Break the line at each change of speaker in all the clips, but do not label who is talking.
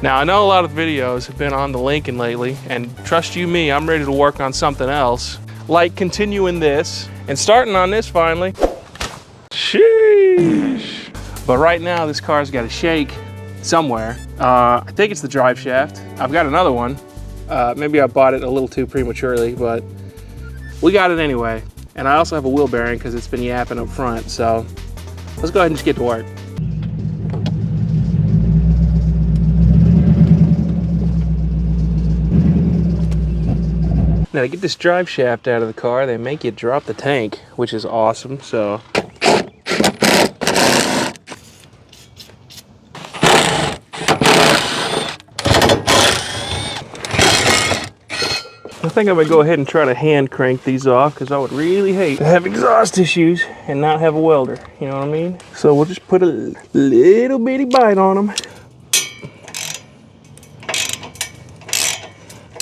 Now, I know a lot of videos have been on the Lincoln lately, and trust you me, I'm ready to work on something else, like continuing this and starting on this finally. Sheesh. But right now, this car's got a shake somewhere. I think it's the drive shaft. I've got another one. Maybe I bought it a little too prematurely, but we got it anyway. And I also have a wheel bearing because it's been yapping up front. So let's go ahead and just get to work. Now to get this drive shaft out of the car, they make you drop the tank, which is awesome. So I think I'm gonna go ahead and try to hand crank these off because I would really hate to have exhaust issues and not have a welder, you know what I mean? So we'll just put a little bitty bite on them.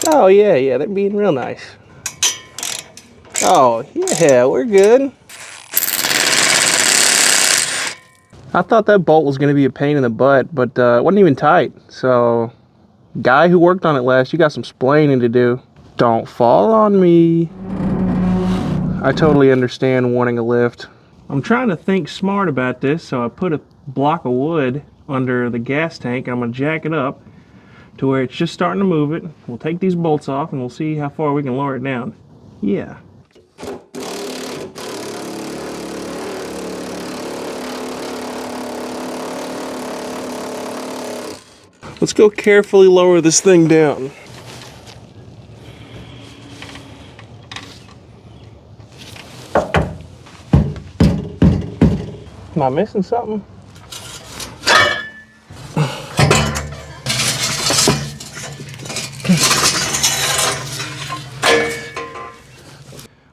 Oh yeah, they're being real nice. Oh yeah, we're good. I thought that bolt was gonna be a pain in the butt, but it wasn't even tight. So, guy who worked on it last, you got some splaining to do. Don't fall on me. I totally understand wanting a lift. I'm trying to think smart about this, so I put a block of wood under the gas tank. I'm gonna jack it up to where it's just starting to move it. We'll take these bolts off and we'll see how far we can lower it down. Yeah. Let's go carefully lower this thing down. Am I missing something?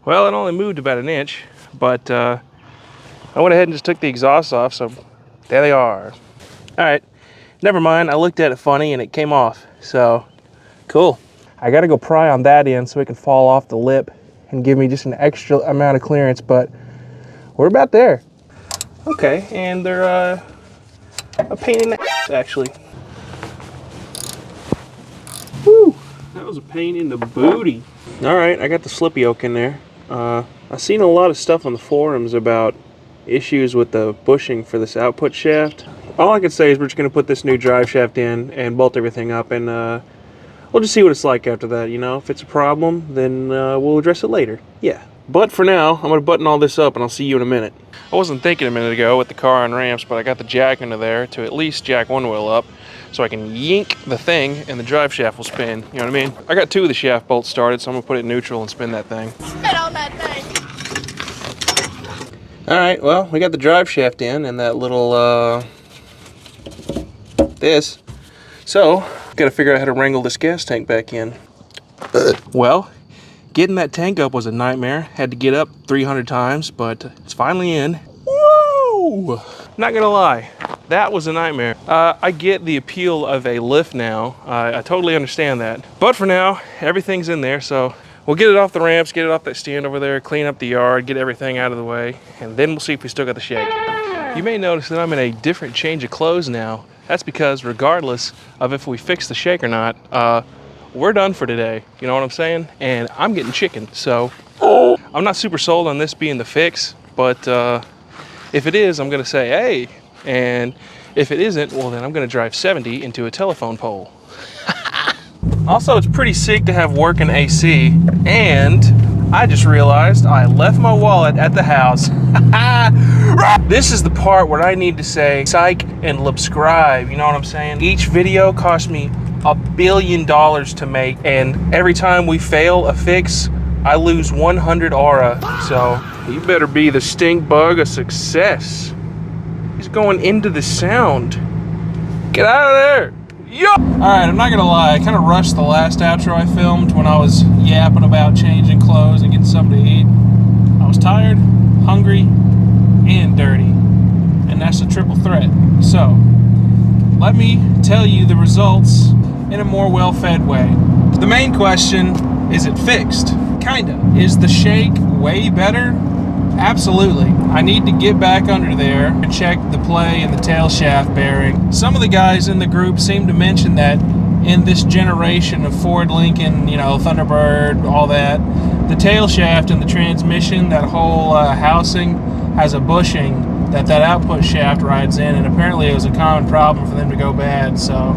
Well, it only moved about an inch, but I went ahead and just took the exhaust off, so there they are. All right, never mind. I looked at it funny and it came off, so cool. I gotta go pry on that end so it can fall off the lip and give me just an extra amount of clearance, but we're about there. Okay, and they're a pain in the ass, actually. Woo, that was a pain in the booty. All right, I got the slip yoke in there. I've seen a lot of stuff on the forums about issues with the bushing for this output shaft. All I can say is we're just gonna put this new drive shaft in and bolt everything up, and we'll just see what it's like after that, you know? If it's a problem, then we'll address it later. Yeah. But for now, I'm gonna button all this up and I'll see you in a minute. I wasn't thinking a minute ago with the car on ramps, but I got the jack into there to at least jack one wheel up so I can yank the thing and the drive shaft will spin, you know what I mean? I got two of the shaft bolts started, so I'm gonna put it in neutral and spin that thing.
Spin on that thing!
All right, well, we got the drive shaft in and that little, this. So, gotta figure out how to wrangle this gas tank back in. Well, getting that tank up was a nightmare. Had to get up 300 times, but it's finally in. Woo! Not gonna lie, that was a nightmare. I get the appeal of a lift now. I totally understand that. But for now, everything's in there, so we'll get it off the ramps, get it off that stand over there, clean up the yard, get everything out of the way, and then we'll see if we still got the shake. You may notice that I'm in a different change of clothes now. That's because regardless of if we fix the shake or not, we're done for today, you know what I'm saying? And I'm getting chicken, so I'm not super sold on this being the fix, but if it is, I'm gonna say, hey, and if it isn't, well then I'm gonna drive 70 into a telephone pole. Also, it's pretty sick to have working AC, and I just realized I left my wallet at the house. This is the part where I need to say psych and subscribe, you know what I'm saying? Each video cost me $1 billion to make, and every time we fail a fix, I lose 100 aura. So you better be the stink bug a success. He's going into the sound. Get out of there. Yo! Alright, I'm not gonna lie, I kind of rushed the last outro I filmed when I was yapping about changing clothes and getting something to eat. I was tired, hungry, and dirty. And that's a triple threat. So, let me tell you the results in a more well-fed way. The main question, is it fixed? Kinda. Is the shake way better? Absolutely. I need to get back under there and check the play and the tail shaft bearing. Some of the guys in the group seem to mention that in this generation of Ford, Lincoln, you know, Thunderbird, all that, the tail shaft and the transmission, that whole housing has a bushing that output shaft rides in, and apparently it was a common problem for them to go bad. So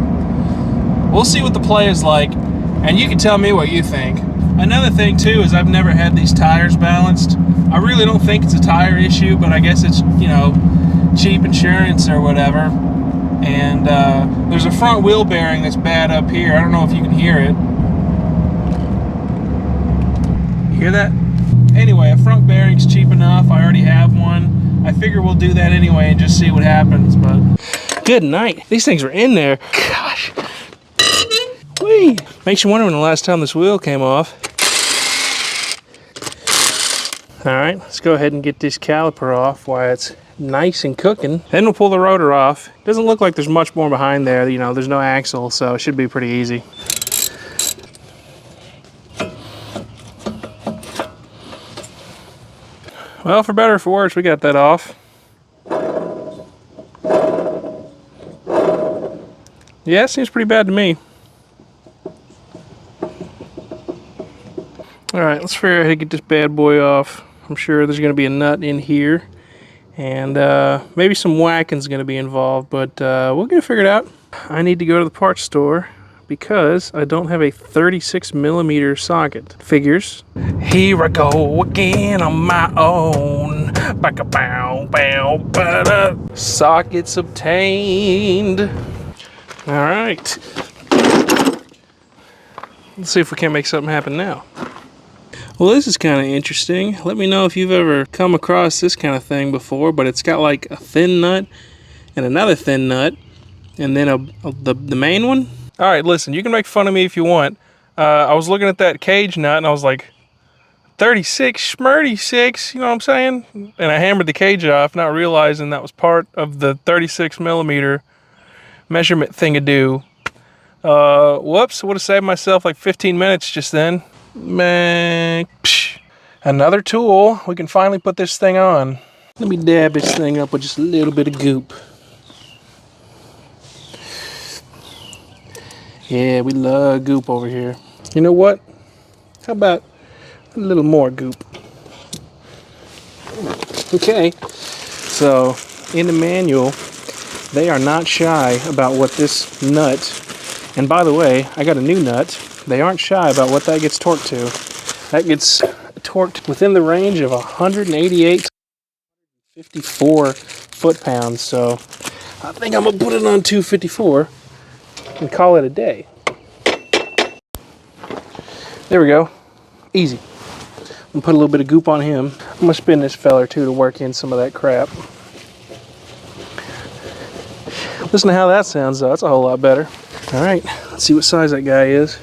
we'll see what the play is like, and you can tell me what you think. Another thing too is I've never had these tires balanced. I really don't think it's a tire issue, but I guess it's, you know, cheap insurance or whatever. And there's a front wheel bearing that's bad up here. I don't know if you can hear it. You hear that? Anyway, a front bearing's cheap enough. I already have one. I figure we'll do that anyway and just see what happens. But good night. These things were in there. Gosh. Whee! Makes you wonder when the last time this wheel came off. All right, let's go ahead and get this caliper off while it's nice and cooking. Then we'll pull the rotor off. Doesn't look like there's much more behind there. You know, there's no axle, so it should be pretty easy. Well, for better or for worse, we got that off. Yeah, it seems pretty bad to me. All right, let's figure out how to get this bad boy off. I'm sure there's going to be a nut in here, and maybe some whacking's going to be involved, but we'll get it figured out. I need to go to the parts store because I don't have a 36mm socket. Figures. Here I go again on my own. Sockets obtained. All right. Let's see if we can't make something happen now. Well, this is kind of interesting. Let me know if you've ever come across this kind of thing before, but it's got like a thin nut and another thin nut, and then the main one. All right, listen, you can make fun of me if you want. I was looking at that cage nut and I was like, 36, schmurty-6, you know what I'm saying? And I hammered the cage off, not realizing that was part of the 36mm measurement thing-a-do. Whoops, would have saved myself like 15 minutes just then. Man, psh. Another tool. We can finally put this thing on. Let me dab this thing up with just a little bit of goop. Yeah, we love goop over here. You know what? How about a little more goop? Okay, so in the manual, they are not shy about what this nut, and by the way, I got a new nut. They aren't shy about what that gets torqued to. That gets torqued within the range of 188 to 54 foot-pounds. So I think I'm gonna put it on 254 and call it a day. There we go. Easy. I'm gonna put a little bit of goop on him. I'm gonna spin this feller too to work in some of that crap. Listen to how that sounds though. That's a whole lot better. All right, let's see what size that guy is.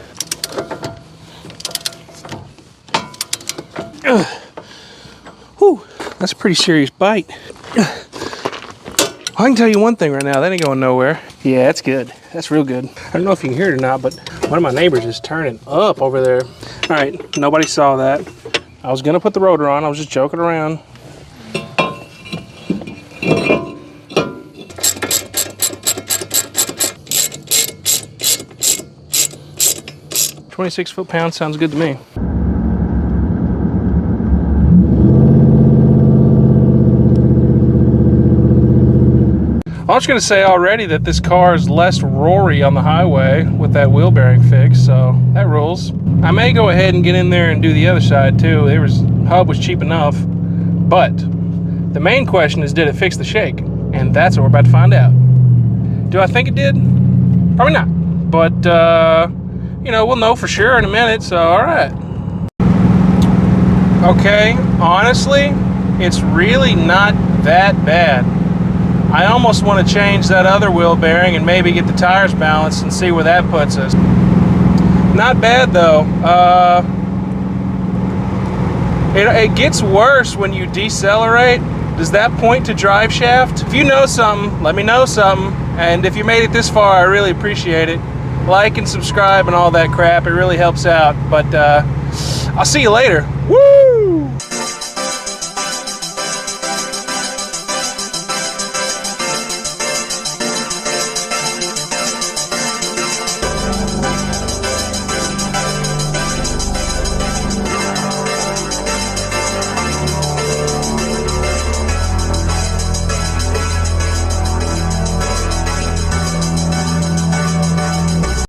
Whew, that's a pretty serious bite. I can tell you one thing right now, that ain't going nowhere. Yeah, that's good. That's real good. I don't know if you can hear it or not, but one of my neighbors is turning up over there. All right, nobody saw that. I was gonna put the rotor on, I was just joking around. $26 foot-pounds sounds good to me. I was going to say already that this car is less roary on the highway with that wheel bearing fix, so that rules. I may go ahead and get in there and do the other side too. Hub was cheap enough, but the main question is, did it fix the shake? And that's what we're about to find out. Do I think it did? Probably not, but you know, we'll know for sure in a minute, so all right. Okay, honestly, it's really not that bad. I almost want to change that other wheel bearing and maybe get the tires balanced and see where that puts us. Not bad though. It gets worse when you decelerate. Does that point to drive shaft? If you know something, let me know something. And if you made it this far, I really appreciate it. Like and subscribe and all that crap. It really helps out. But I'll see you later. Woo!